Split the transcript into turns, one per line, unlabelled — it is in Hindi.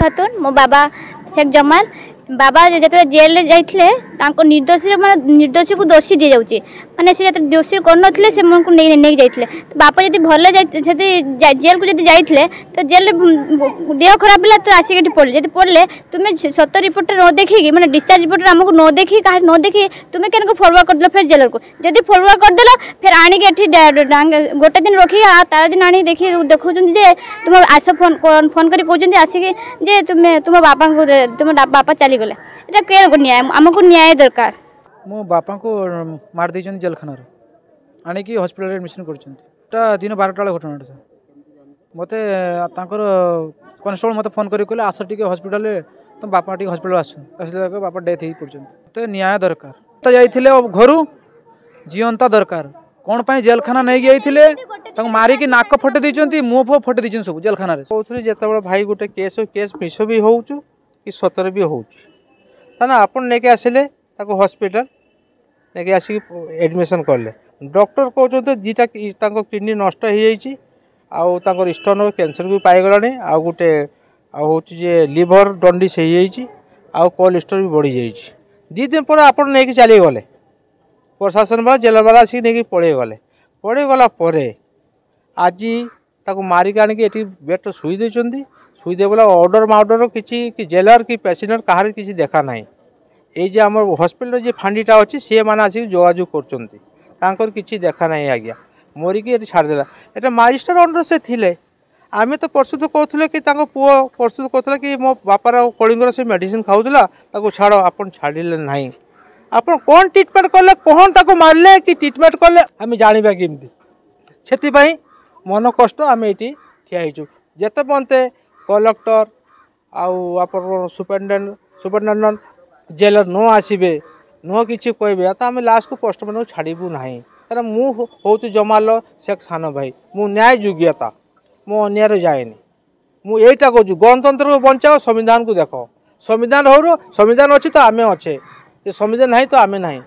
खातून मो बाबा शेख जमाल बाबा जो जेल जाइए निर्दोष निर्दोषी को दोषी दी जाऊँगी माने से दोषी करते से नहीं जाइए बापा जब भल जेल को जाइए तो जेल देह खराब है तो आसिक पड़े जब पड़े तुम्हें सत रिपोर्ट न देखिए मैंने डिस्चार्ज रिपोर्ट आमको न देखी कहा न देखी तुम्हें क्या फरवर्ड करदेल फिर जेल को जब फरवर्ड करदेल फिर आणिकी गोटे दिन रखिए तार दिन आनी देखिए देखा तुम आस फोन फोन कर कहते आसिक तुम्हें तुम बापा को तुम बापा चलीगले ये क्या न्याय आमको न्याय दरकार
मो बापा को मार दे जेल खाना आणिकी हस्पिटाल एडमिशन कर दिन 12टा घटना सर मत कनस्टेबल मत फोन कर कहले आस टे हस्पिटाल तुम बापा टे हस्पिटाल आसला बापा डेथ हो पड़ते मत न्याय दरकार जाइए घर जीवंता दरकार कौन पाई जेल खाना नहीं जाइए मारिकी नाक फटे देती मुँह फुह फटे देती सब जेल खाना
कहते जिते भाई गोटे केस मिस भी हो कि सतर भी हो आप नहीं आसिले हस्पिटाल नहीं आसिक एडमिशन कले डॉक्टर कहते दीटा किडनी नष्ट हो जाए स्टोन कैंसर भी पाईगला आ गोटे हूँ लिवर डंडिस हो कोलेस्ट्रोल भी बढ़ी जाइए 2 दिन पर आप नहीं चली गले प्रशासन वाला जेल वाला आसिक नहीं पड़े गला आज मारिक आनिकी बेड शुई देती शुई बोला ऑर्डर माउडर कि जेलर कि पेसेंटर कहार किसी देखा ना ये आम हस्पिटाल जो फांडीटा अच्छी सी मैंने आसिक जोगाजोग कर किसी देखा ना आज्ञा मरिकी छाड़देला ये माजिस्ट्रेट अंडर से थिले आम तो प्रस्तुत करूँ कि पुओ प्रस्तुत करूँ कि मो बापार कलिंगर से मेडिसिन खाऊला छाड़ आप छाड़े ना आप कौन ट्रिटमेंट कले कौन ताको मारले कि ट्रिटमेंट कले आम जाना केमती से मन कष्ट आम ये ठियाचु जिते बनते कलेक्टर आप सुपरिटेडेंट जेलर न आसबे न कि कहे तो आम लास्ट को पोस्टमार्टम छाड़बू ना कारण मुझे जमाल शेख सान भाई मु न्याय योग्यता मो अन्याय जाएनि मुझे कहूँ गणतंत्र को बचाओ संविधान को देख संविधान हो संविधान अच्छी तो आम अच्छे संविधान नहीं तो आम नहीं।